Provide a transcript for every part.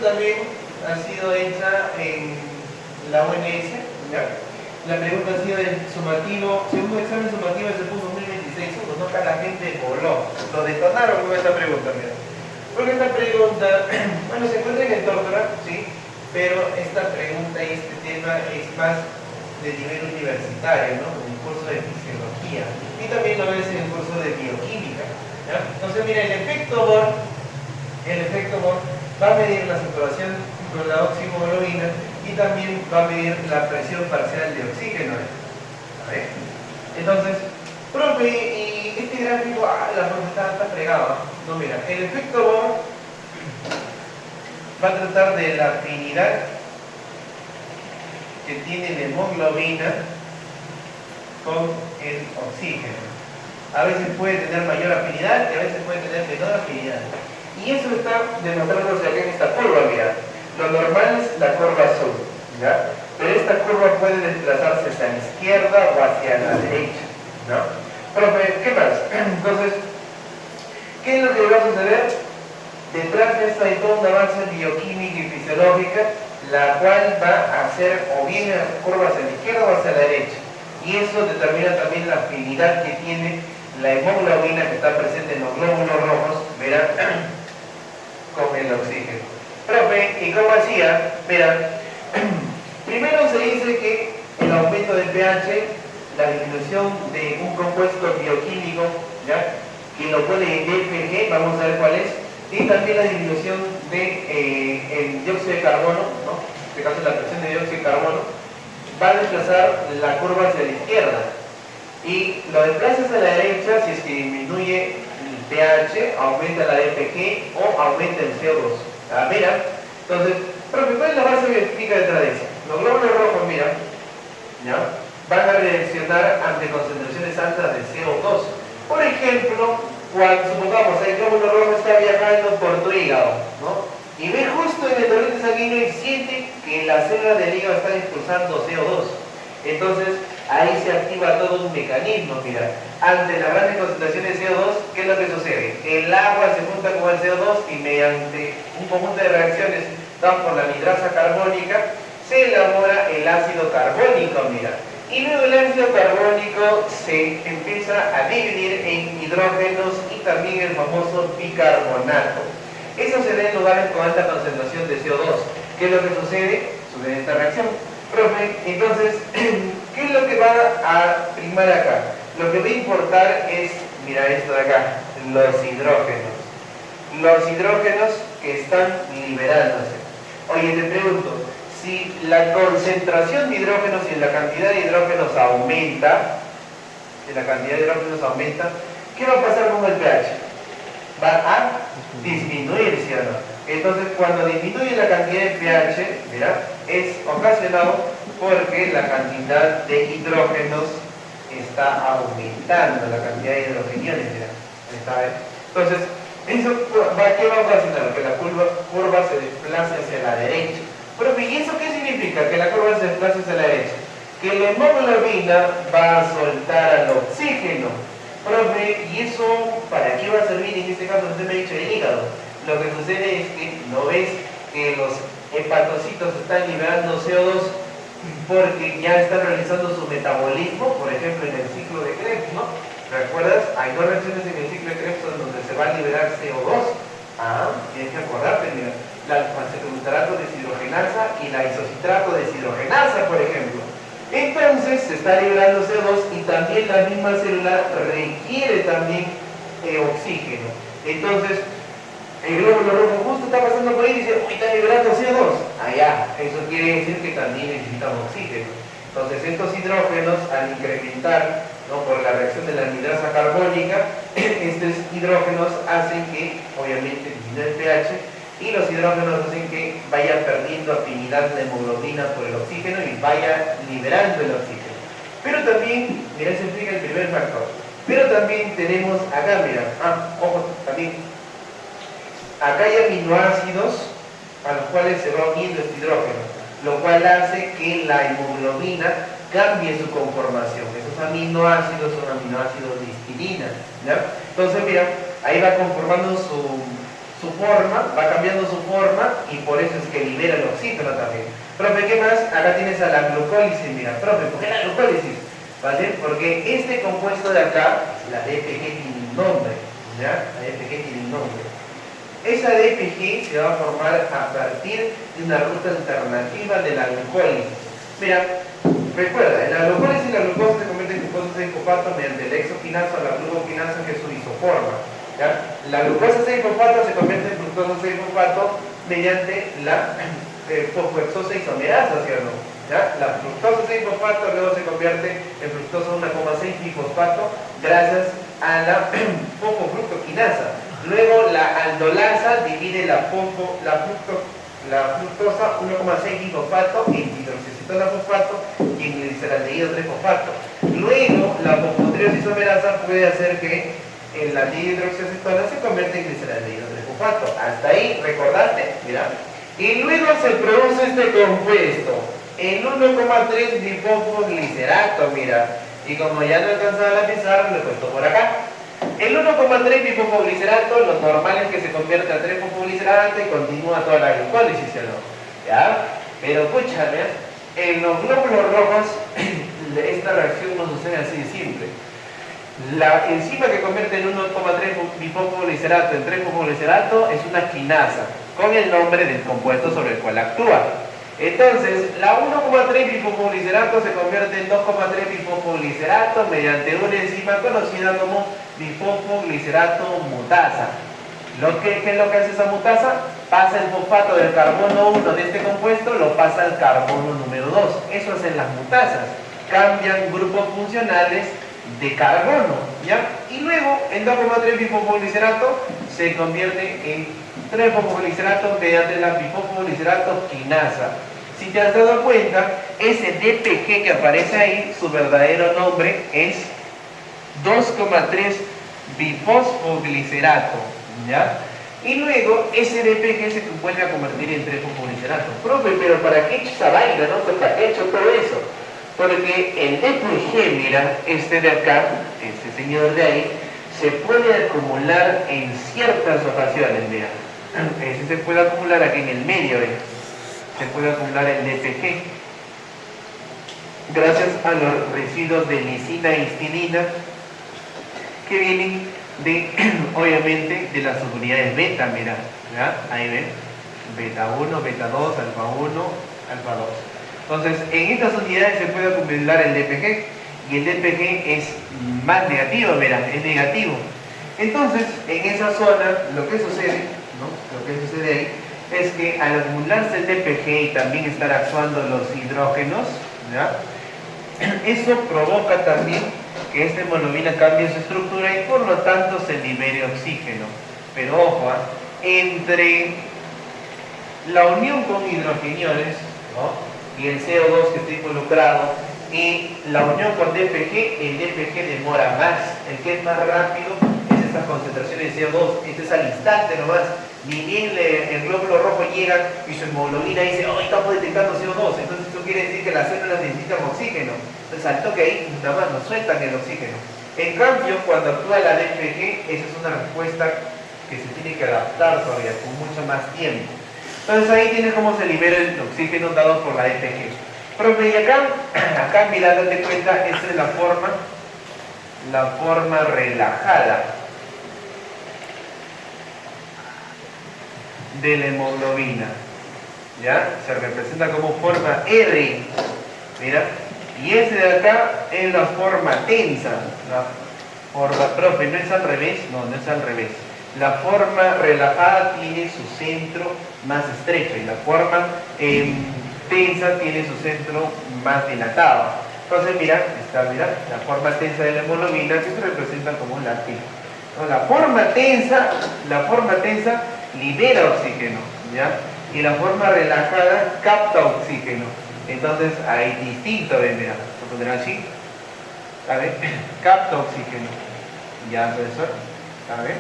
también ha sido hecha en la ONS, ¿ya? La pregunta ha sido el sumativo, segundo examen sumativo es el punto 2026-1, ¿no? Acá la gente voló, lo detonaron con esta pregunta, mira. Porque esta pregunta, bueno, se encuentra en el Tórtora, ¿sí? Pero esta pregunta y este tema es más de nivel universitario, ¿no? En el curso de fisiología. Y también lo ves en el curso de bioquímica, ¿ya? Entonces, mira, el efecto Bohr va a medir la saturación con la oximoglobina y también va a medir la presión parcial de oxígeno. ¿Vale? Entonces, profe, y este gráfico, la profe está fregada. No, mira, el efecto Bohr va a tratar de la afinidad que tiene la hemoglobina con el oxígeno. A veces puede tener mayor afinidad y a veces puede tener menor afinidad. Y eso está demostrándose aquí en esta curva, mira. Lo normal es la curva azul, ¿ya? Pero esta curva puede desplazarse hacia la izquierda o hacia la derecha, ¿no? Profe, ¿qué más? Entonces, ¿qué es lo que va a suceder? Detrás de esto hay toda una base bioquímica y fisiológica, la cual va a hacer o bien la curva hacia la izquierda o hacia la derecha. Y eso determina también la afinidad que tiene la hemoglobina que está presente en los glóbulos rojos, verá, con el oxígeno. Profe, ¿y cómo hacía? Verá, primero se dice que el aumento del pH, la disminución de un compuesto bioquímico, ¿ya? Que lo pone en DPG, vamos a ver cuál es, y también la disminución de el dióxido de carbono, ¿no? En este caso la presión de dióxido de carbono, va a desplazar la curva hacia la izquierda y lo desplaza hacia la derecha si es que disminuye el pH, aumenta la DPG o aumenta el CO2. Mira, entonces, profe, ¿cuál es la base bioquímica detrás de eso? Los glóbulos rojos, mira, ¿ya? Van a reaccionar ante concentraciones altas de CO2. Por ejemplo, cuando supongamos el glóbulo rojo está viajando por tu hígado, ¿no? Y ve justo en el torrente sanguíneo y siente que las células del hígado están expulsando CO2. Entonces, ahí se activa todo un mecanismo, mira. Ante las grandes concentraciones de CO2, ¿qué es lo que sucede? El agua se junta con el CO2 y mediante un conjunto de reacciones dadas por la anhidrasa carbónica, se elabora el ácido carbónico, mira. Y luego el ácido carbónico se empieza a dividir en hidrógenos y también el famoso bicarbonato. Eso se da en lugares con alta concentración de CO2. ¿Qué es lo que sucede? Sucede esta reacción. Profe, entonces, ¿qué es lo que va a primar acá? Lo que va a importar es, mira esto de acá, los hidrógenos. Los hidrógenos que están liberándose. Oye, te pregunto, si la concentración de hidrógenos y la cantidad de hidrógenos aumenta, ¿qué va a pasar con el pH? Va a disminuir, ¿sí o no? Entonces, cuando disminuye la cantidad de pH, mira, es ocasionado porque la cantidad de hidrógenos está aumentando, la cantidad de hidrogeniones, mira, está, ¿eh? Entonces, ¿qué va a ocasionar? Que la curva se desplace hacia la derecha. Pero, ¿y eso qué significa? Que la curva se desplace hacia la derecha. Que la hemoglobina va a soltar al oxígeno. Profe, ¿y eso para qué va a servir en este caso? Usted me ha dicho el hígado. Lo que sucede es que, ¿no ves que los hepatocitos están liberando CO2 porque ya están realizando su metabolismo? Por ejemplo, en el ciclo de Krebs, ¿no? ¿Recuerdas? Hay dos reacciones en el ciclo de Krebs donde se va a liberar CO2. Tienes que acordarte, mira, la alfa-cetocitrato deshidrogenasa y la isocitrato deshidrogenasa, por ejemplo. Entonces se está liberando CO2 y también la misma célula requiere también oxígeno. Entonces, el glóbulo rojo justo está pasando por ahí y dice, uy, está liberando CO2. Eso quiere decir que también necesitamos oxígeno. Entonces, estos hidrógenos, al incrementar, ¿no?, por la reacción de la anhidrasa carbónica, estos hidrógenos hacen que, obviamente, disminuya el pH, y los hidrógenos hacen que vaya perdiendo afinidad la hemoglobina por el oxígeno y vaya liberando el oxígeno. Pero también, mira, se explica el primer factor. Pero también tenemos acá, mira, ojo, también. Acá hay aminoácidos a los cuales se va uniendo este hidrógeno, lo cual hace que la hemoglobina cambie su conformación. Esos aminoácidos son aminoácidos de histidina, ¿ya? Entonces, mira, ahí va conformando su su forma, va cambiando su forma y por eso es que libera el oxígeno también. Profe, ¿qué más? Acá tienes a la glucólisis, mira, profe, ¿por qué la glucólisis? ¿Vale? Porque este compuesto de acá, la DPG tiene un nombre, ¿ya? La DPG tiene un nombre. Esa DPG se va a formar a partir de una ruta alternativa de la glucólisis. Mira, recuerda, en la glucólisis la glucosa se convierte en glucosa 6-fosfato mediante la hexoquinasa o la glucoquinasa, que es su isoforma. ¿Ya? La glucosa 6-fosfato se convierte en fructosa 6-fosfato mediante la fosfoexosa isomerasa, ¿sí o no? ¿Ya? La fructosa 6-fosfato luego se convierte en fructosa 1,6-bifosfato gracias a la fosfofructoquinasa. Luego la aldolasa divide la fructosa 1,6-bifosfato en hidroxicetona fosfato y en gliceraldehído 3-fosfato. Luego la fosfotrios isomerasa puede hacer que la dihidroxiacetona se convierte en gliceraldehído 3-fosfato. Hasta ahí, ¿recordaste? Mira. Y luego se produce este compuesto, el 1,3 bifosfoglicerato, mira. Y como ya no alcanzaba la pizarra, lo he puesto por acá. El 1,3 bifosfoglicerato, lo normal es que se convierta a 3-fosfoglicerato y continúa toda la glucólisis, ¿no? ¿Ya? Pero escúchame, en los glóbulos rojos, esta reacción no sucede así de simple. La enzima que convierte el 1,3 bifosfoglicerato en 3-fosfoglicerato es una quinasa, con el nombre del compuesto sobre el cual actúa. Entonces, la 1,3 bifosfoglicerato se convierte en 2,3 bifosfoglicerato mediante una enzima conocida como bifosfoglicerato mutasa. ¿Qué es lo que hace esa mutasa? Pasa el fosfato del carbono 1 de este compuesto, lo pasa al carbono número 2. Eso hacen las mutasas. Cambian grupos funcionales de carbono, ¿ya? Y luego el 2,3 bifosfoglicerato se convierte en 3-fosfoglicerato mediante la bifosfoglicerato quinasa. Si te has dado cuenta, ese DPG que aparece ahí, su verdadero nombre es 2,3 bifosfoglicerato, ¿ya? Y luego ese DPG se vuelve a convertir en 3-fosfoglicerato. Profe, pero ¿para qué he hecho esa vaina, no? ¿Para qué he hecho todo eso? Porque el DPG, mira, este de acá, este señor de ahí, se puede acumular en ciertas ocasiones, mira. Ese se puede acumular aquí en el medio, ¿eh? Se puede acumular el DPG. Gracias a los residuos de lisina e histidina que vienen de, obviamente, de las unidades beta, mira. ¿Ya? Ahí ven. Beta 1, beta 2, alfa 1, alfa 2. Entonces, en estas unidades se puede acumular el DPG y el DPG es más negativo, mira, es negativo. Entonces, en esa zona, lo que sucede, ¿no? Lo que sucede ahí es que al acumularse el DPG y también estar actuando los hidrógenos, ¿ya? Eso provoca también que esta hemoglobina cambie su estructura y por lo tanto se libere oxígeno. Pero ojo, entre la unión con hidrogeniones, ¿no? Y el CO2 que está involucrado y la unión con DPG, el DPG demora más. El que es más rápido es esta concentración de CO2. Este es al instante nomás. Ni bien el glóbulo rojo llega y su hemoglobina dice, oh, estamos detectando CO2. Entonces esto quiere decir que las células necesitan oxígeno. Entonces al toque ahí, nada más nos sueltan el oxígeno. En cambio, cuando actúa la DPG, esa es una respuesta que se tiene que adaptar todavía con mucho más tiempo. Entonces ahí tienes cómo se libera el oxígeno dado por la DPG. Profe, y acá mira, date cuenta, esta es la forma relajada de la hemoglobina. ¿Ya? Se representa como forma R. Mira. Y este de acá es la forma tensa. Profe, ¿no es al revés? No, no es al revés. La forma relajada tiene su centro más estrecho y la forma tensa tiene su centro más dilatado. Entonces, mira, la forma tensa de la hemoglobina que se representa como la T. La forma tensa libera oxígeno, ¿ya? Y la forma relajada capta oxígeno. Entonces, hay distinto, mira, lo pondrán así, ¿sabes? Capta oxígeno. ¿Ya, profesor? ¿Sabes?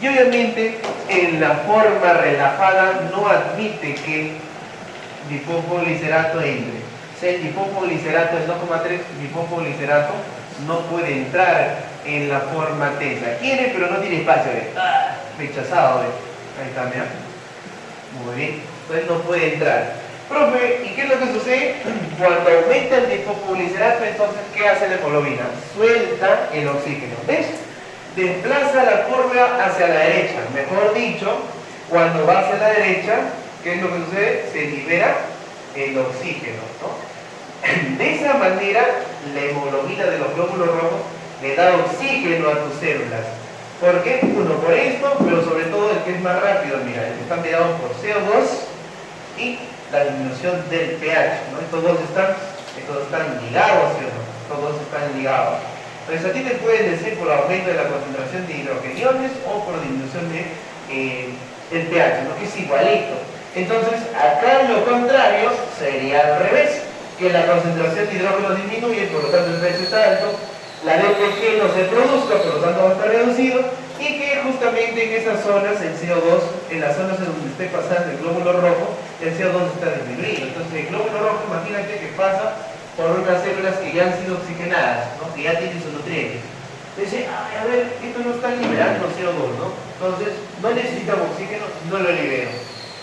Y obviamente en la forma relajada no admite que bifosfoglicerato entre. O sea, el bifosfoglicerato, el 2,3 bifosfoglicerato no puede entrar en la forma tensa. Quiere, pero no tiene espacio. rechazado, ¿ve? Ahí está, mira. Muy bien. Entonces no puede entrar. Profe, ¿y qué es lo que sucede? Cuando aumenta el dipopulicerato, entonces, ¿qué hace la hemoglobina? Suelta el oxígeno. ¿Ves? Desplaza la curva hacia la derecha. Mejor dicho, cuando va hacia la derecha, ¿qué es lo que sucede? Se libera el oxígeno, ¿no? De esa manera, la hemoglobina de los glóbulos rojos le da oxígeno a tus células. ¿Por qué? Uno, por esto, pero sobre todo el que es más rápido, mira, el que está mediado por CO2 y la disminución del pH, ¿no? Estos dos están ligados, ¿sí o no? Estos dos están ligados. Entonces a ti te pueden decir por aumento de la concentración de hidrogeniones o por disminución de el pH, ¿no? Que es igualito. Entonces acá lo contrario sería al revés, que la concentración de hidrógeno disminuye, por lo tanto el pH está alto, la DPG no se produzca, por lo tanto va a estar reducido, y que justamente en esas zonas el CO2, en las zonas en donde esté pasando el glóbulo rojo, el CO2 está disminuido. Entonces el glóbulo rojo, imagínate que pasa por unas células que ya han sido oxigenadas, ¿no? Que ya tienen sus nutrientes. Dice, ay, a ver, esto no está liberando CO2, ¿no? Entonces no necesitan oxígeno, no lo libero.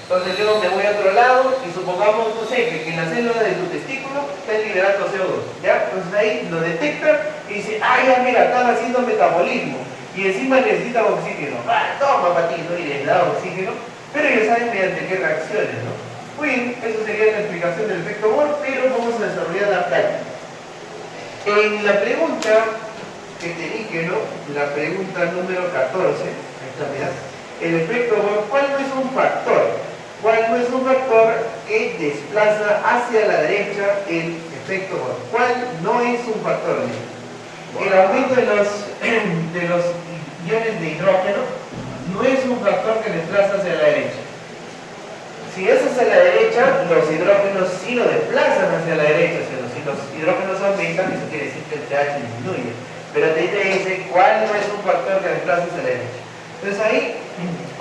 Entonces luego me voy a otro lado y supongamos, no sé, que en la célula de tu testículo están liberando CO2, ¿ya? Entonces ahí lo detecta y dice, ah, ya mira, están haciendo metabolismo y encima necesitan oxígeno. Ah, toma patito, y les da oxígeno, pero ya saben mediante qué reacciones, ¿no? Muy bien, eso sería la explicación del efecto Bohr, pero vamos a desarrollar la práctica. En la pregunta que te dije, ¿no? La pregunta número 14, ahí está, mira, el efecto Bohr, ¿cuál no es un factor? ¿Cuál no es un factor que desplaza hacia la derecha el efecto Bohr? ¿Cuál no es un factor? El aumento de los iones de hidrógeno no es un factor que desplaza hacia la derecha. Si es hacia la derecha, los hidrógenos sí lo desplazan hacia la derecha. Si los hidrógenos aumentan, eso quiere decir que el pH disminuye. Pero te dice cuál no es un factor que desplaza hacia la derecha. Entonces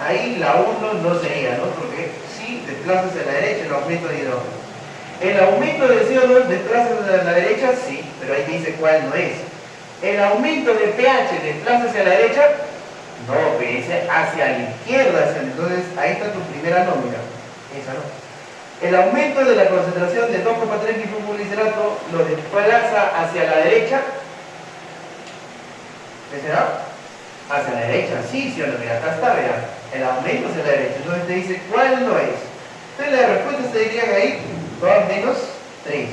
ahí la 1 no sería, ¿no? Porque sí desplaza hacia la derecha el aumento de hidrógeno. El aumento de CO2 desplaza hacia la derecha, sí, pero ahí dice cuál no es. El aumento de pH desplaza hacia la derecha, no, pero dice hacia la izquierda. Entonces ahí está tu primera nómina. Esa no. El aumento de la concentración de 2,3 dipopulicerato lo desplaza hacia la derecha. ¿Qué será? Hacia la derecha, sí, sí o no, mira, acá está, vea, el aumento hacia la derecha. Entonces te dice cuál no es. Entonces las respuestas te dirían ahí, todas menos 3.